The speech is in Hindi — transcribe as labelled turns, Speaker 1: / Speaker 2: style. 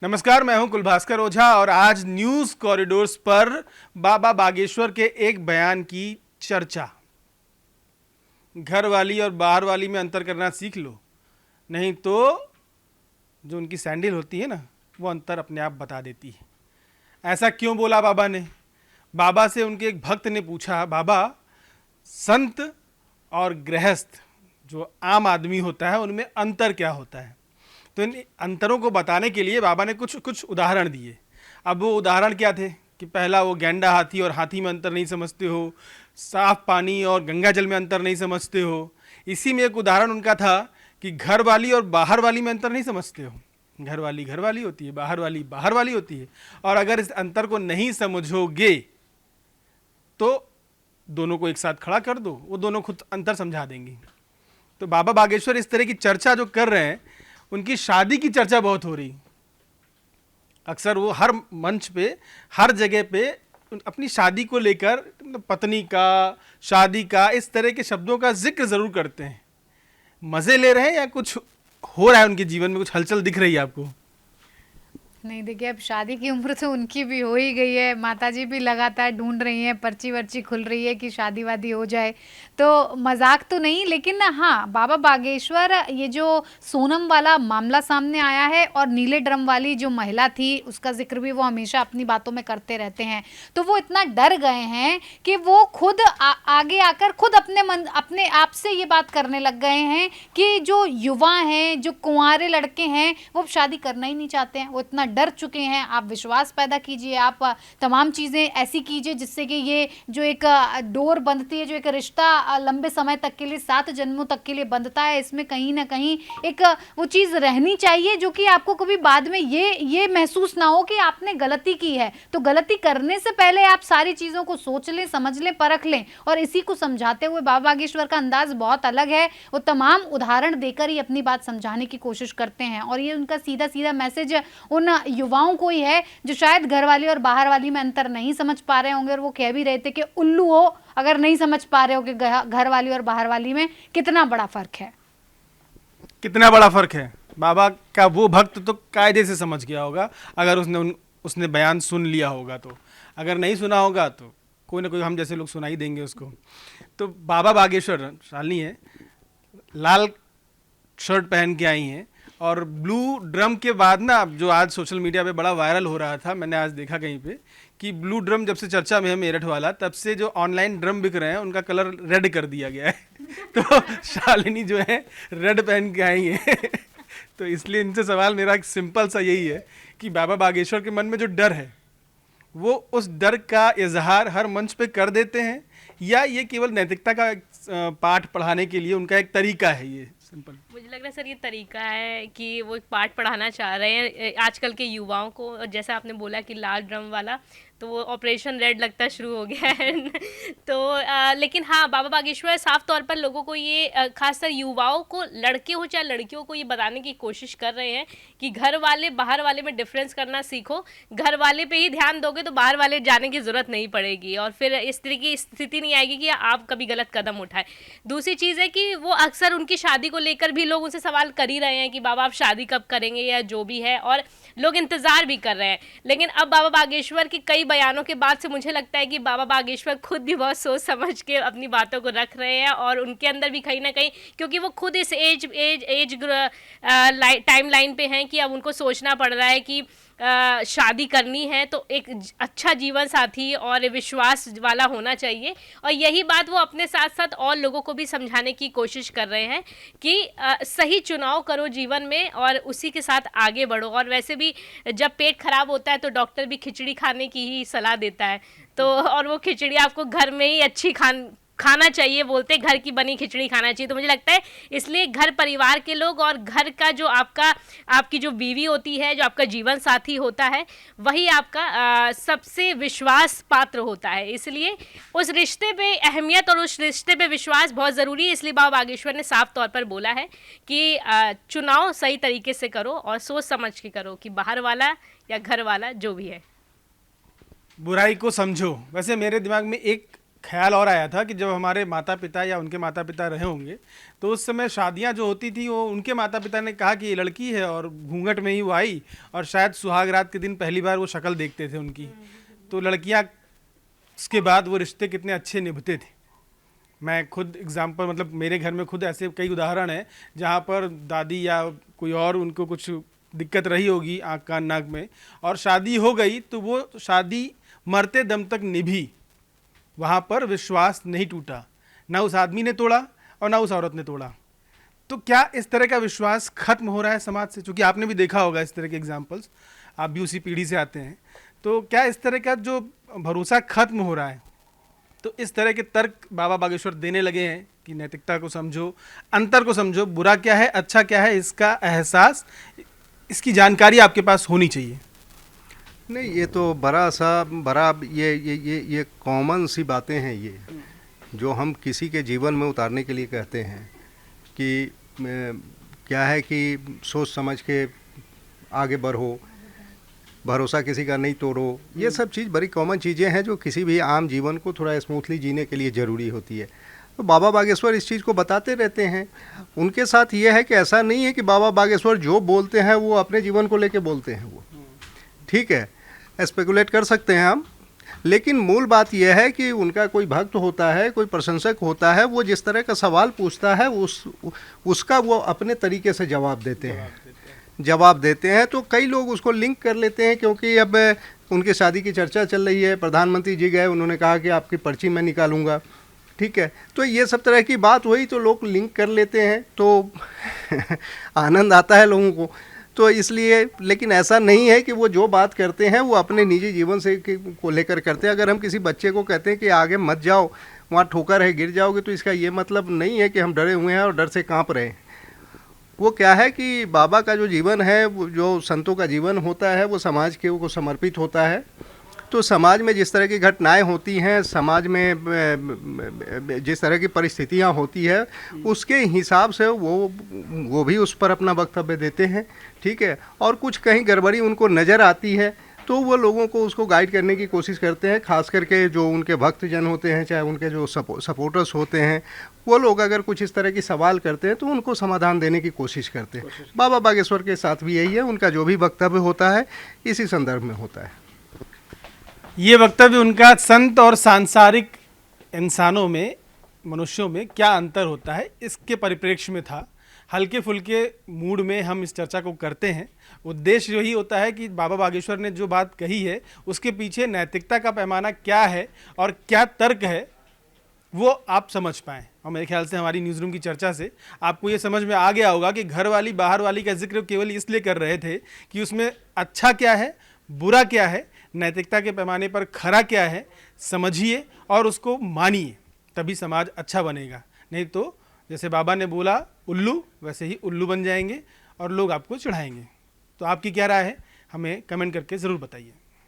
Speaker 1: नमस्कार, मैं हूं कुलभास्कर ओझा और आज न्यूज कॉरिडोर्स पर बाबा बागेश्वर के एक बयान की चर्चा। घर वाली और बाहर वाली में अंतर करना सीख लो, नहीं तो जो उनकी सैंडल होती है ना, वो अंतर अपने आप बता देती है। ऐसा क्यों बोला बाबा ने? बाबा से उनके एक भक्त ने पूछा, बाबा संत और गृहस्थ जो आम आदमी होता है उनमें अंतर क्या होता है? तो इन अंतरों को बताने के लिए बाबा ने कुछ कुछ उदाहरण दिए। अब वो उदाहरण क्या थे कि पहला, वो गैंडा हाथी और हाथी में अंतर नहीं समझते हो, साफ पानी और गंगा जल में अंतर नहीं समझते हो। इसी में एक उदाहरण उनका था कि घर वाली और बाहर वाली में अंतर नहीं समझते हो। घर वाली होती है, बाहर वाली होती है, और अगर इस अंतर को नहीं समझोगे तो दोनों को एक साथ खड़ा कर दो, वो दोनों खुद अंतर समझा देंगी। तो बाबा बागेश्वर इस तरह की चर्चा जो कर रहे हैं, उनकी शादी की चर्चा बहुत हो रही। अक्सर वो हर मंच पे, हर जगह पे अपनी शादी को लेकर, पत्नी का, शादी का, इस तरह के शब्दों का जिक्र जरूर करते हैं। मजे ले रहे हैं या कुछ हो रहा है उनके जीवन में, कुछ हलचल दिख रही है आपको?
Speaker 2: नहीं, देखिए अब शादी की उम्र तो उनकी भी हो ही गई है। माताजी भी लगातार ढूंढ रही हैं, पर्ची वर्ची खुल रही है कि शादी वादी हो जाए। तो मजाक तो नहीं, लेकिन हाँ, बाबा बागेश्वर, ये जो सोनम वाला मामला सामने आया है और नीले ड्रम वाली जो महिला थी उसका जिक्र भी वो हमेशा अपनी बातों में करते रहते हैं। तो वो इतना डर गए हैं कि वो खुद आगे आकर खुद अपने आप से ये बात करने लग गए हैं कि जो युवा हैं, जो कुंवारे लड़के हैं, वो अब शादी करना ही नहीं चाहते हैं। वो इतना डर चुके हैं। आप विश्वास पैदा कीजिए, आप तमाम चीज़ें ऐसी कीजिए जिससे कि ये जो एक डोर बंधती है, जो एक रिश्ता लंबे समय तक के लिए, 7 जन्मों तक के लिए बंधता है, इसमें कहीं ना कहीं एक वो चीज़ रहनी चाहिए जो कि आपको कभी बाद में ये महसूस ना हो कि आपने गलती की है। तो गलती करने से पहले आप सारी चीज़ों को सोच लें, समझ लें, परख लें। और इसी को समझाते हुए बाबा बागेश्वर का अंदाज बहुत अलग है। वो तमाम उदाहरण देकर ही अपनी बात समझाने की कोशिश करते हैं, और ये उनका सीधा सीधा मैसेज उन युवाओं को ही है जो शायद घर वाली और बाहर वाली में अंतर नहीं समझ पा रहे होंगे। और वो कह भी रहे थे कि उल्लू हो अगर नहीं समझ पा रहे हो कि घर वाली और बाहर वाली में कितना बड़ा फर्क है।
Speaker 1: कितना बड़ा फर्क है? बाबा का वो भक्त तो कायदे से समझ गया होगा, अगर उसने बयान सुन लिया होगा। तो अगर नहीं सुना होगा तो कोई ना कोई हम जैसे लोग सुना ही देंगे उसको। तो बाबा बागेश्वर, शालिनी है, लाल शर्ट पहन के आई हैं, और ब्लू ड्रम के बाद ना, जो आज सोशल मीडिया पे बड़ा वायरल हो रहा था, मैंने आज देखा कहीं पे कि ब्लू ड्रम जब से चर्चा में है, मेरठ वाला, तब से जो ऑनलाइन ड्रम बिक रहे हैं उनका कलर रेड कर दिया गया है। तो शालिनी जो है रेड पहन के आई है। तो इसलिए इनसे सवाल मेरा एक सिंपल सा यही है कि बाबा बागेश्वर के मन में जो डर है, वो उस डर का इजहार हर मंच पे कर देते हैं, या ये केवल नैतिकता का पाठ पढ़ाने के लिए उनका एक तरीका है? ये सिंपल
Speaker 3: मुझे लग रहा है सर, ये तरीका है कि वो एक पाठ पढ़ाना चाह रहे हैं आजकल के युवाओं को। और जैसा आपने बोला कि लाल ड्रम वाला, तो वो ऑपरेशन रेड लगता शुरू हो गया है। तो लेकिन हाँ, बाबा बागेश्वर साफ तौर पर लोगों को ये खासकर युवाओं को, लड़के हो चाहे लड़कियों को, ये बताने की कोशिश कर रहे हैं कि घर वाले बाहर वाले में डिफरेंस करना सीखो। घर वाले पे ही ध्यान दोगे तो बाहर वाले जाने की ज़रूरत नहीं पड़ेगी, और फिर इस तरह की स्थिति नहीं आएगी कि आप कभी गलत कदम उठाए। दूसरी चीज़ है कि वो अक्सर उनकी शादी को लेकर भी लोग उनसे सवाल कर ही रहे हैं कि बाबा आप शादी कब करेंगे, या जो भी है, और लोग इंतज़ार भी कर रहे हैं। लेकिन अब बाबा बागेश्वर के कई बयानों के बाद से मुझे लगता है कि बाबा बागेश्वर खुद भी बहुत सोच समझ के अपनी बातों को रख रहे हैं, और उनके अंदर भी कहीं ना कहीं, क्योंकि वो खुद इस एज टाइम लाइन पे हैं कि अब उनको सोचना पड़ रहा है कि शादी करनी है तो एक अच्छा जीवन साथी और विश्वास वाला होना चाहिए। और यही बात वो अपने साथ साथ और लोगों को भी समझाने की कोशिश कर रहे हैं कि सही चुनाव करो जीवन में और उसी के साथ आगे बढ़ो। और वैसे भी जब पेट खराब होता है तो डॉक्टर भी खिचड़ी खाने की ही सलाह देता है। तो और वो खिचड़ी आपको घर में ही अच्छी खाना चाहिए, बोलते घर की बनी खिचड़ी खाना चाहिए। तो मुझे लगता है इसलिए घर परिवार के लोग और घर का जो आपकी जो बीवी होती है, जो आपका जीवन साथी होता है, वही आपका सबसे विश्वास पात्र होता है। इसलिए उस रिश्ते पे अहमियत और उस रिश्ते पे विश्वास बहुत ज़रूरी है। इसलिए बाबा बागेश्वर ने साफ तौर पर बोला है कि चुनाव सही तरीके से करो और सोच समझ के करो, कि बाहर वाला या घर वाला जो भी है।
Speaker 1: बुराई को समझो। वैसे मेरे दिमाग में एक ख्याल और आया था कि जब हमारे माता पिता या उनके माता पिता रहे होंगे तो उस समय शादियां जो होती थी वो उनके माता पिता ने कहा कि ये लड़की है और घूंघट में ही वो आई और शायद सुहाग रात के दिन पहली बार वो शक्ल देखते थे उनकी। तो लड़कियां उसके बाद वो रिश्ते कितने अच्छे निभते थे। मैं खुद एग्जाम्पल मतलब मेरे घर में खुद ऐसे कई उदाहरण हैं जहाँ पर दादी या कोई और उनको कुछ दिक्कत रही होगी आँख कान नाक में और शादी हो गई तो वो शादी मरते दम तक निभी, वहाँ पर विश्वास नहीं टूटा, ना उस आदमी ने तोड़ा और ना उस औरत ने तोड़ा। तो क्या इस तरह का विश्वास खत्म हो रहा है समाज से? क्योंकि आपने भी देखा होगा इस तरह के एग्जाम्पल्स, आप भी उसी पीढ़ी से आते हैं। तो क्या इस तरह का जो भरोसा खत्म हो रहा है? तो इस तरह के तर्क बाबा बागेश्वर देने लगे हैं कि नैतिकता को समझो, अंतर को समझो, बुरा क्या है अच्छा क्या है इसका एहसास, इसकी जानकारी आपके पास होनी चाहिए।
Speaker 4: नहीं, ये तो बड़ा ये कॉमन सी बातें हैं ये, जो हम किसी के जीवन में उतारने के लिए कहते हैं कि क्या है कि सोच समझ के आगे बढ़ो, भरोसा किसी का नहीं तोड़ो। ये सब चीज़ बड़ी कॉमन चीज़ें हैं जो किसी भी आम जीवन को थोड़ा स्मूथली जीने के लिए ज़रूरी होती है। तो बाबा बागेश्वर इस चीज़ को बताते रहते हैं। उनके साथ ये है कि ऐसा नहीं है कि बाबा बागेश्वर जो बोलते हैं वो अपने जीवन को लेके बोलते हैं। वो ठीक है, स्पेकुलेट कर सकते हैं हम, लेकिन मूल बात यह है कि उनका कोई भक्त होता है, कोई प्रशंसक होता है, वो जिस तरह का सवाल पूछता है उसका वो अपने तरीके से जवाब देते हैं। तो कई लोग उसको लिंक कर लेते हैं, क्योंकि अब उनकी शादी की चर्चा चल रही है, प्रधानमंत्री जी गए, उन्होंने कहा कि आपकी पर्ची मैं निकालूंगा, ठीक है, तो ये सब तरह की बात हुई तो लोग लिंक कर लेते हैं, तो आनंद आता है लोगों को। तो इसलिए, लेकिन ऐसा नहीं है कि वो जो बात करते हैं वो अपने निजी जीवन से को लेकर करते हैं। अगर हम किसी बच्चे को कहते हैं कि आगे मत जाओ, वहाँ ठोकर है, गिर जाओगे, तो इसका ये मतलब नहीं है कि हम डरे हुए हैं और डर से कांप रहे हैं। वो क्या है कि बाबा का जो जीवन है, वो जो संतों का जीवन होता है, वो समाज के को समर्पित होता है। तो समाज में जिस तरह की घटनाएं होती हैं, समाज में जिस तरह की परिस्थितियां होती है, उसके हिसाब से वो भी उस पर अपना वक्तव्य देते हैं, ठीक है। और कुछ कहीं गड़बड़ी उनको नज़र आती है तो वो लोगों को उसको गाइड करने की कोशिश करते हैं। खास करके जो उनके भक्तजन होते हैं, चाहे उनके जो सपोर्टर्स होते हैं, वो लोग अगर कुछ इस तरह की सवाल करते हैं तो उनको समाधान देने की कोशिश करते हैं। बाबा बागेश्वर के साथ भी यही है, उनका जो भी वक्तव्य होता है इसी संदर्भ में होता है।
Speaker 1: ये वक्तव्य उनका संत और सांसारिक इंसानों में, मनुष्यों में क्या अंतर होता है, इसके परिप्रेक्ष्य में था। हल्के फुल्के मूड में हम इस चर्चा को करते हैं। उद्देश्य यही होता है कि बाबा बागेश्वर ने जो बात कही है उसके पीछे नैतिकता का पैमाना क्या है और क्या तर्क है वो आप समझ पाएँ। और मेरे ख्याल से हमारी न्यूज़ रूम की चर्चा से आपको ये समझ में आ गया होगा कि घर वाली बाहर वाली का जिक्र केवल इसलिए कर रहे थे कि उसमें अच्छा क्या है, बुरा क्या है, नैतिकता के पैमाने पर खरा क्या है, समझिए और उसको मानिए, तभी समाज अच्छा बनेगा। नहीं तो जैसे बाबा ने बोला उल्लू, वैसे ही उल्लू बन जाएंगे और लोग आपको चिढ़ाएंगे। तो आपकी क्या राय है, हमें कमेंट करके ज़रूर बताइए।